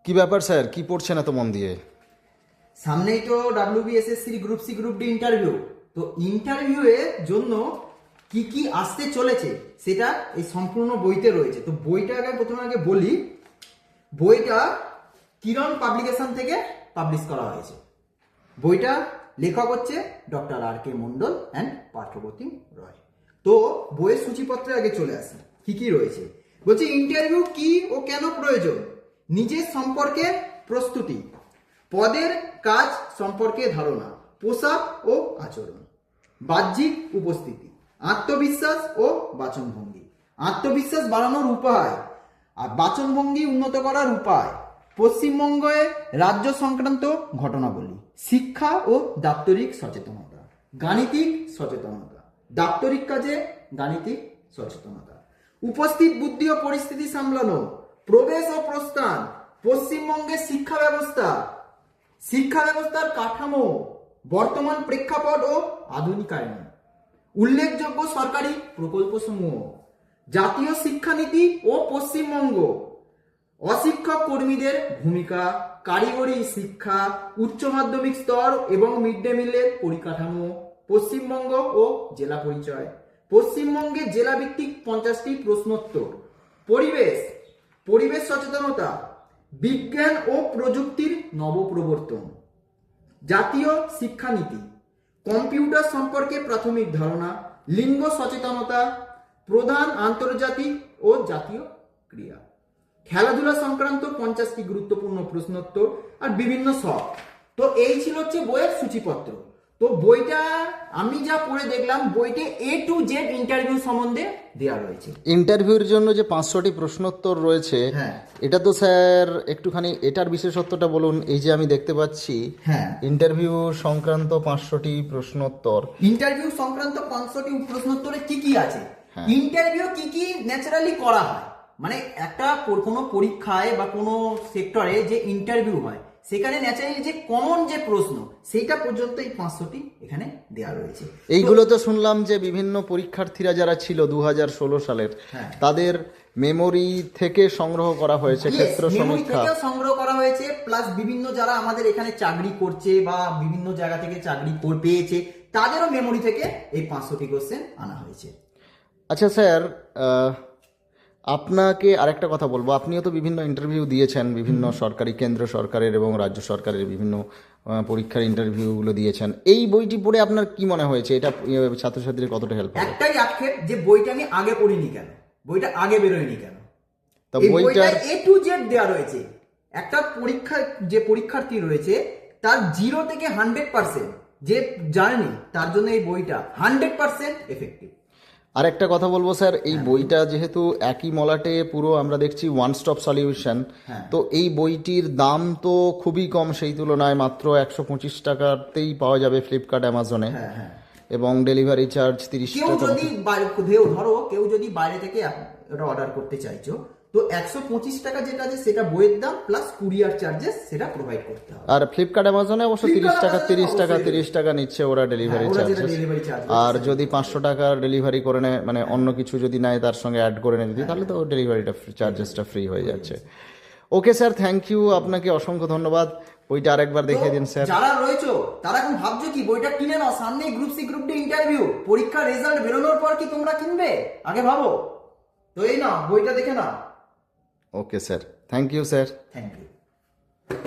কি ব্যাপার স্যার, কি পড়ছেন এত মন দিয়ে? সামনেই তো WBSSC group C group D interview. তো ইন্টারভিউ এর জন্য কি কি আসতে চলেছে সেটা এই সম্পূর্ণ বইতে রয়েছে। তো বইটা প্রথমে আগে বলি, বইটা কিরণ পাবলিকেশন থেকে পাবলিশ করা হয়েছে। বইটা লেখক হচ্ছে doctor R K Mondal and Parthapratim Roy. তো বইয়ের সূচিপত্রে আগে চলে আসি কি কি রয়েছে। বলছে ইন্টারভিউ কি ও কেন প্রয়োজন, নিজের সম্পর্কে প্রস্তুতি, পদের কাজ সম্পর্কে ধারণা, পোশাক ও আচরণ, বাহ্যিক উপস্থিতি, আত্মবিশ্বাস ও বাচনভঙ্গি, আত্মবিশ্বাস বাড়ানোর উপায় আর বাচনভঙ্গি উন্নত করার উপায়, পশ্চিমবঙ্গে রাজ্য সংক্রান্ত ঘটনাবলী, শিক্ষা ও দাপ্তরিক সচেতনতা, গাণিতিক সচেতনতা, দাপ্তরিক কাজে গাণিতিক সচেতনতা, উপস্থিত বুদ্ধি ও পরিস্থিতি সামলানো, প্রবেশ ও প্রস্থান, পশ্চিমবঙ্গের শিক্ষা ব্যবস্থা, শিক্ষা ব্যবস্থার কাঠামো, বর্তমান প্রেক্ষাপট ও আধুনিকায়ন, উল্লেখযোগ্য সরকারি প্রকল্পসমূহ, জাতীয় শিক্ষানীতি ও পশ্চিমবঙ্গ, অশিক্ষক কর্মীদের ভূমিকা, কারিগরি শিক্ষা, উচ্চ মাধ্যমিক স্তর এবং মিড ডে মিলের পরিকাঠামো, পশ্চিমবঙ্গ ও জেলা পরিচয়, পশ্চিমবঙ্গের জেলাভিত্তিক 50টি প্রশ্নোত্তর, পরিবেশ, পরিবেশ সচেতনতা, বিজ্ঞান ও প্রযুক্তির নবপ্রবর্তন, জাতীয় শিক্ষানীতি, কম্পিউটার সম্পর্কে প্রাথমিক ধারণা, লিঙ্গ সচেতনতা, প্রধান আন্তর্জাতিক ও জাতীয় ক্রীড়া, খেলাধুলা সংক্রান্ত 50টি গুরুত্বপূর্ণ প্রশ্নোত্তর আর বিভিন্ন শখ। তো এই ছিল হচ্ছে বইয়ের সূচিপত্র। তো বইটা আমি যা পড়ে দেখলাম, বইতে A to Z ইন্টারভিউ সম্বন্ধে দেওয়া রয়েছে। ইন্টারভিউর জন্য যে 500টি প্রশ্নোত্তর রয়েছে, হ্যাঁ। এটা তো স্যার একটুখানি এটার বিশেষত্বটা বলুন। এই যে আমি দেখতে পাচ্ছি হ্যাঁ, ইন্টারভিউ সংক্রান্ত 500টি প্রশ্নোত্তর। ইন্টারভিউ সংক্রান্ত 500টি প্রশ্নোত্তরে কি কি আছে, হ্যাঁ। ইন্টারভিউ কি কি ন্যাচারালি করা হয়, মানে একটা কোনো পরীক্ষায় বা কোনো সেক্টরে যে ইন্টারভিউ হয় সেখানে ন্যাচারালি যে কমন যে প্রশ্ন সেইটা পর্যন্ত এই 500টি এখানে দেওয়া রয়েছে। এইগুলো তো শুনলাম যে বিভিন্ন পরীক্ষার্থীরা যারা ছিল 2016 সালের, হ্যাঁ। তাদের মেমোরি থেকে সংগ্রহ করা হয়েছে, ক্ষেত্র মেমোরি সমীক্ষা। থেকেও সংগ্রহ করা হয়েছে, প্লাস বিভিন্ন যারা আমাদের এখানে চাকরি করছে বা বিভিন্ন জায়গা থেকে চাকরি পেয়েছে তাদেরও মেমোরি থেকে এই 500টি কোশ্চেন আনা হয়েছে। আচ্ছা স্যার, আপনাকে আরেকটা কথা বলবো। আপনিও তো বিভিন্ন ইন্টারভিউ দিয়েছেন, বিভিন্ন সরকারি, কেন্দ্র সরকারের এবং রাজ্য সরকারের বিভিন্ন পরীক্ষার ইন্টারভিউগুলো দিয়েছেন। এই বইটি পড়ে আপনার কি মনে হয়েছে? এটা ছাত্রছাত্রীদের কতটা হেল্প হবে? একটাই আক্ষেপ যে বইটা আমি আগে পড়িনি কেন, বইটা আগে বেরোয়নি কেন। তা এই বইটা বইটার A to Z দেওয়া রয়েছে। একটা পরীক্ষা যে পরীক্ষার্থী রয়েছে তার 0 থেকে 100% যে জার্নি, তার জন্য এই বইটা 100% এফেক্টিভ। আর একটা কথা বলবো স্যার, এই বইটা যেহেতু একই মলাটে পুরো আমরা দেখছি ওয়ান স্টপ সলিউশন, হ্যাঁ। তো এই বইটির দাম তো খুবই কম, সেই তুলনায় মাত্র 125 টাকাতেই পাওয়া যাবে ফ্লিপকার্ট, অ্যামাজনে। হ্যাঁ, হ্যাঁ। এবং ডেলিভারি চার্জ 30 কেউ টাকা। যদি ধরো কেউ যদি বাইরে থেকে এটা অর্ডার করতে চাইছো, তো 125 টাকা যেটা আছে সেটা বইয়ের দাম, প্লাস কুরিয়ার চার্জেস সেটা প্রোভাইড করতে হবে। আর ফ্লিপকার্ট, অ্যামাজনে অবশ্য 30 টাকা অবশ্যই। 30 টাকা নিচ্ছে ওরা ডেলিভারি হ্যাঁ, ওরা যেটা চার্জেস। delivery charge আর বলছে যদি 500 টাকার ডেলিভারি করে নেয়, মানে অন্য কিছু যদি নেয় তার সঙ্গে অ্যাড করে নেয় যদি, তাহলে তো ডেলিভারিটা চার্জেসটা ফ্রি হয়ে যাচ্ছে। ওকে স্যার, থ্যাংক ইউ, আপনাকে অসংখ্য ধন্যবাদ। বইটা আরেকবার দেখিয়ে দিন স্যার। যারা রয়েছো তারা এখন ভাবছো কি বইটা কিনে নাও, সামনে group C group D interview, পরীক্ষার রেজাল্ট বেরোনোর পর কি তোমরা কিনবে? আগে ভাবো। তো এই না, বইটা দেখে নাও। Okay sir, thank you sir. Thank you.